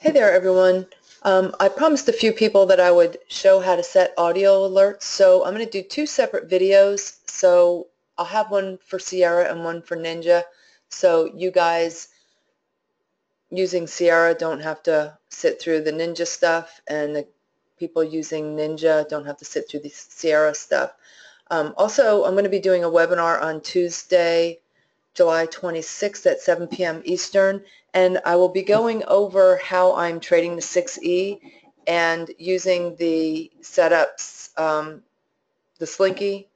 Hey there everyone. I promised a few people that I would show how to set audio alerts, so I'm going to do two separate videos. So I'll have one for Sierra and one for Ninja, so you guys using Sierra don't have to sit through the Ninja stuff, and the people using Ninja don't have to sit through the Sierra stuff. Also, I'm going to be doing a webinar on Tuesday, July 26th at 7 p.m. Eastern, and I will be going over how I'm trading the 6E and using the setups, the Slinky,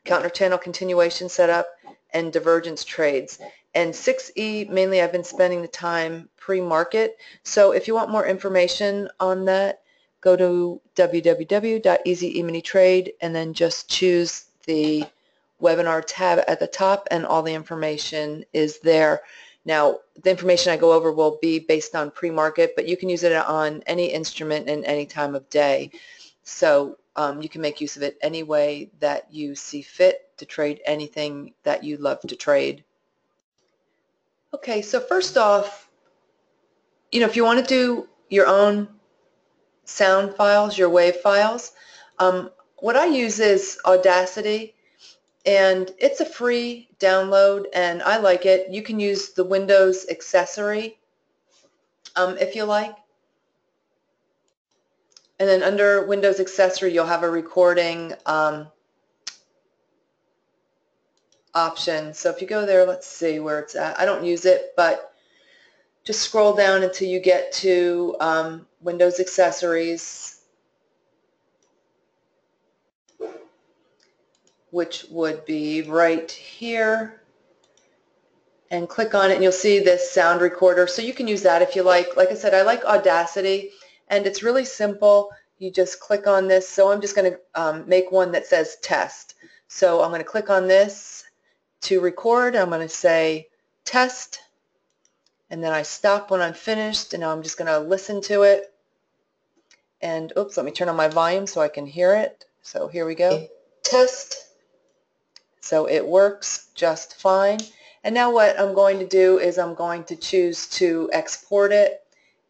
counter channel continuation setup, and divergence trades. And 6E, mainly I've been spending the time pre-market, so if you want more information on that, go to www.easy-e-mini-trade and then just choose the webinar tab at the top, and all the information is there. Now, the information I go over will be based on pre-market, but you can use it on any instrument and any time of day. So you can make use of it any way that you see fit to trade anything that you love to trade. Okay, so first off, if you want to do your own sound files, your wave files, what I use is Audacity. And it's a free download, and I like it. You can use the Windows accessory if you like. And then under Windows accessory, you'll have a recording option. So if you go there, let's see where it's at. I don't use it, but just scroll down until you get to Windows accessories, which would be right here, and click on it, and you'll see this sound recorder. So you can use that if you like. Like I said, I like Audacity, and it's really simple. You just click on this. So I'm just going to make one that says test. So I'm going to click on this to record. I'm going to say test, and then I stop when I'm finished, and now I'm just going to listen to it. And oops, let me turn on my volume so I can hear it. So here we go. Test. So it works just fine. And now what I'm going to do is I'm going to choose to export it,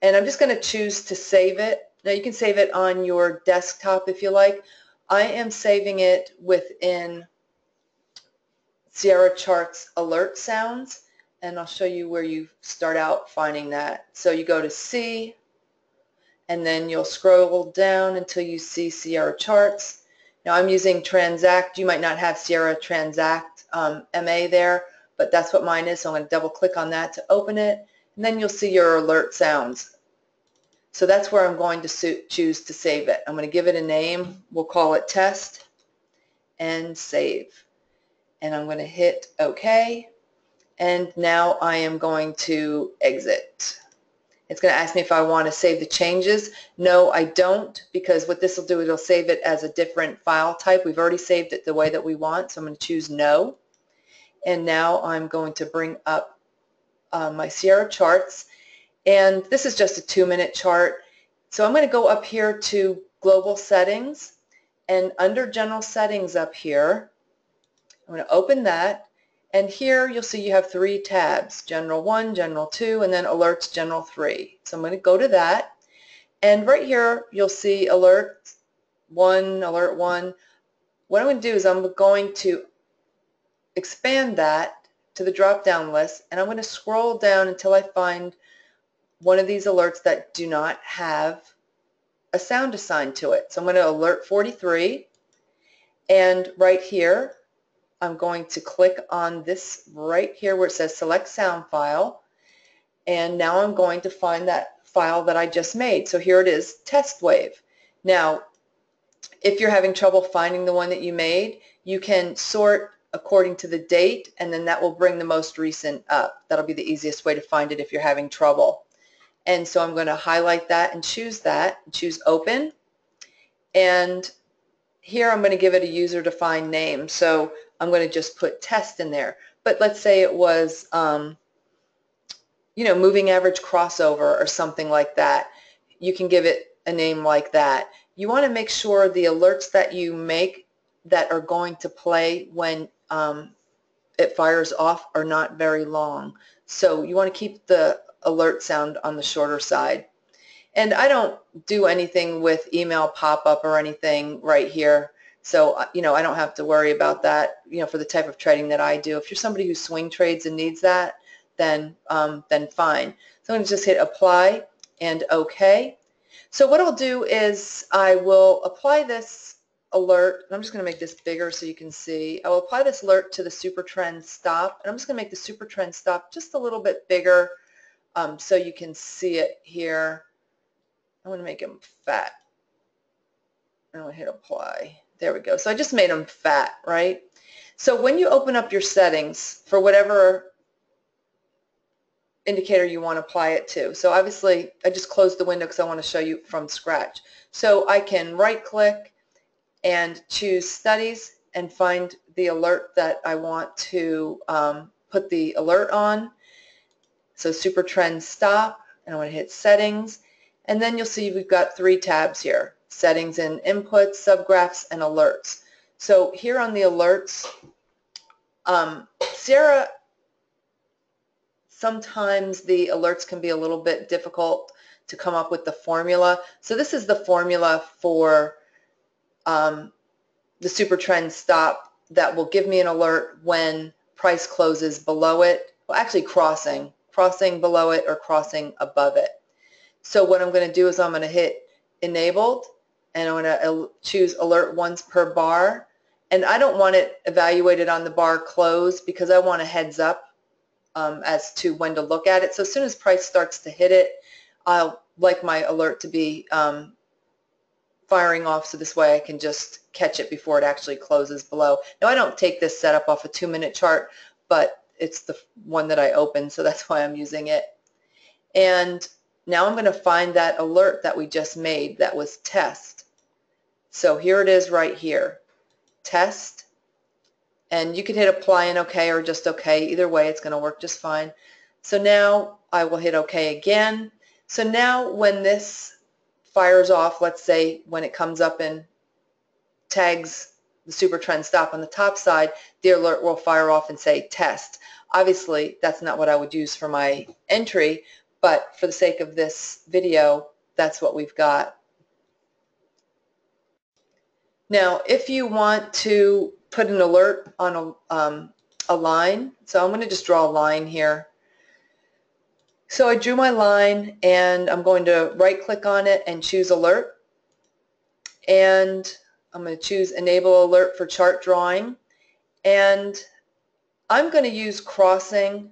and I'm just going to choose to save it. Now you can save it on your desktop if you like. I am saving it within Sierra Charts alert sounds, and I'll show you where you start out finding that. So you go to C, and then you'll scroll down until you see Sierra Charts. Now I'm using Transact. You might not have Sierra Transact MA there, but that's what mine is. So I'm going to double click on that to open it, and then you'll see your alert sounds. So that's where I'm going to choose to save it. I'm going to give it a name. We'll call it test, and save. And I'm going to hit OK, and now I am going to exit. It's going to ask me if I want to save the changes. No, I don't, because what this will do is it'll save it as a different file type. We've already saved it the way that we want, so I'm going to choose no. And now I'm going to bring up my Sierra charts, and this is just a 2-minute chart. So I'm going to go up here to global settings, and under general settings up here, I'm going to open that, and here you'll see you have 3 tabs: General 1, General 2, and then Alerts General 3. So I'm going to go to that, and right here you'll see Alert 1, Alert 1. What I'm going to do is I'm going to expand that to the drop-down list, and I'm going to scroll down until I find one of these alerts that do not have a sound assigned to it. So I'm going to Alert 43, and right here I'm going to click on this right here where it says Select Sound File, and now I'm going to find that file that I just made. So here it is, Test Wave. Now, if you're having trouble finding the one that you made, you can sort according to the date, and then that will bring the most recent up. That'll be the easiest way to find it if you're having trouble. And so I'm going to highlight that and choose Open, and here I'm going to give it a user-defined name. So I'm going to just put test in there. But let's say it was, moving average crossover or something like that. You can give it a name like that. You want to make sure the alerts that you make that are going to play when it fires off are not very long. So you want to keep the alert sound on the shorter side. And I don't do anything with email pop-up or anything right here. So, I don't have to worry about that, for the type of trading that I do. If you're somebody who swing trades and needs that, then fine. So I'm going to just hit apply and OK. So what I'll do is I will apply this alert. I'm just going to make this bigger so you can see. I will apply this alert to the super trend stop, and I'm just going to make the super trend stop just a little bit bigger so you can see it here. I'm going to make him fat. I'm going to hit apply. There we go. So I just made them fat, right? So when you open up your settings for whatever indicator you want to apply it to. So obviously I just closed the window because I want to show you from scratch. So I can right click and choose studies and find the alert that I want to put the alert on. So super trend stop, and I want to hit settings, and then you'll see we've got 3 tabs here: settings and inputs, subgraphs, and alerts. So here on the alerts, Sierra, sometimes the alerts can be a little bit difficult to come up with the formula. So this is the formula for the super trend stop that will give me an alert when price closes below it. Well, actually crossing below it or crossing above it. So what I'm going to do is I'm going to hit enabled, and I'm going to choose alert once per bar. And I don't want it evaluated on the bar close because I want a heads up as to when to look at it. So as soon as price starts to hit it, I'll like my alert to be firing off, so this way I can just catch it before it actually closes below. Now I don't take this setup off a 2-minute chart, but it's the one that I opened, so that's why I'm using it. And now I'm going to find that alert that we just made that was test. So here it is right here, test. And you could hit apply and OK or just OK. Either way, it's going to work just fine. So now I will hit OK again. So now when this fires off, let's say when it comes up and tags the super trend stop on the top side, the alert will fire off and say test. Obviously, that's not what I would use for my entry, but for the sake of this video, that's what we've got. Now, if you want to put an alert on a line, so I'm going to just draw a line here. So I drew my line, and I'm going to right-click on it and choose alert. And I'm going to choose enable alert for chart drawing. And I'm going to use crossing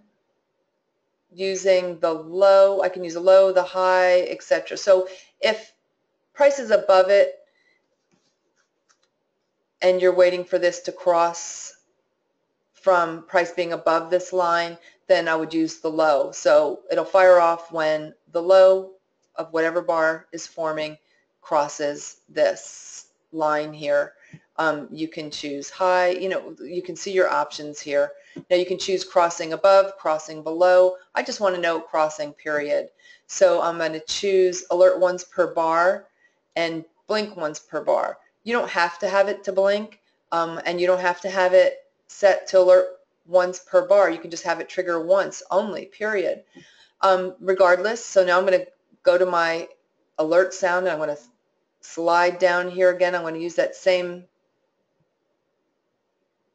using the low. I can use the low, the high, etc. So if price is above it and you're waiting for this to cross from price being above this line, then I would use the low. So it'll fire off when the low of whatever bar is forming crosses this line here. You can choose high, you can see your options here. Now you can choose crossing above, crossing below. I just want to know crossing, period. So I'm going to choose alert once per bar and blink once per bar. You don't have to have it to blink, and you don't have to have it set to alert once per bar. You can just have it trigger once only, period. Regardless, so now I'm going to go to my alert sound, and I'm going to slide down here again. I'm going to use that same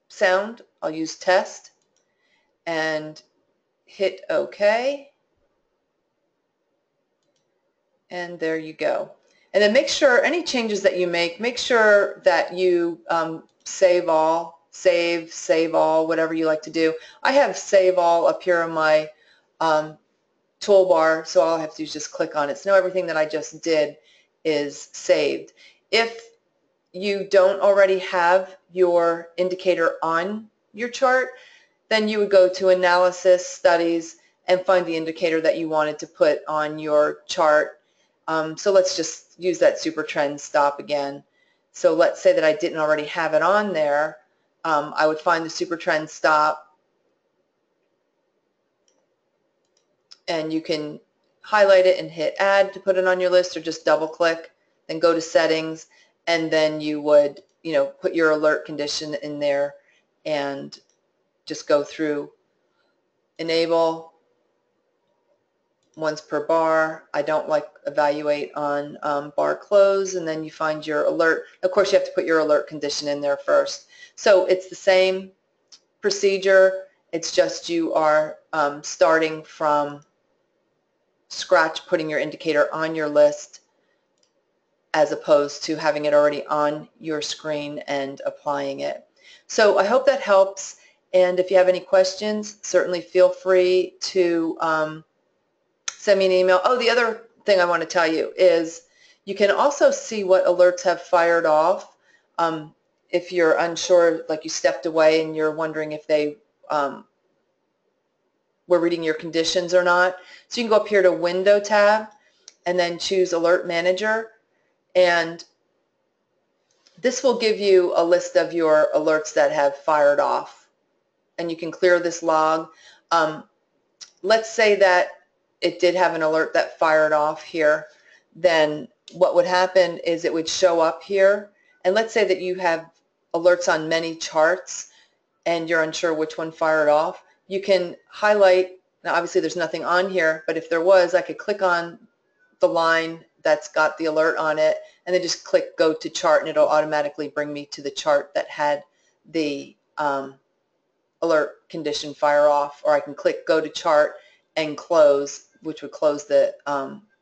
sound. I'll use test and hit OK. And there you go. And then make sure any changes that you make sure that you save all, save all, whatever you like to do. I have save all up here on my toolbar, so all I have to do is just click on it. So now everything that I just did is saved. If you don't already have your indicator on your chart, then you would go to Analysis, Studies, and find the indicator that you wanted to put on your chart. So let's just use that super trend stop again. So let's say that I didn't already have it on there. I would find the super trend stop, and you can highlight it and hit add to put it on your list, or just double click, then go to settings, and then you would put your alert condition in there and just go through enable, once per bar. I don't like evaluate on bar close, and then you find your alert. Of course, you have to put your alert condition in there first. So it's the same procedure. It's just you are starting from scratch, putting your indicator on your list as opposed to having it already on your screen and applying it. So I hope that helps, and if you have any questions, certainly feel free to send me an email. Oh, the other thing I want to tell you is you can also see what alerts have fired off. If you're unsure, like you stepped away and you're wondering if they were reading your conditions or not. So you can go up here to Window tab and then choose Alert Manager, and this will give you a list of your alerts that have fired off, and you can clear this log. Let's say that it did have an alert that fired off here, then what would happen is it would show up here, and let's say that you have alerts on many charts and you're unsure which one fired off. You can highlight, now obviously there's nothing on here, but if there was, I could click on the line that's got the alert on it and then just click Go to Chart, and it'll automatically bring me to the chart that had the alert condition fire off, or I can click Go to Chart and close, which would close the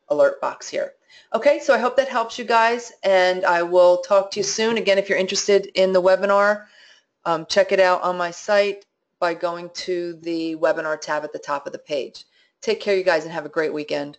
alert box here. Okay, so I hope that helps you guys, and I will talk to you soon. Again, if you're interested in the webinar, check it out on my site by going to the webinar tab at the top of the page. Take care, you guys, and have a great weekend.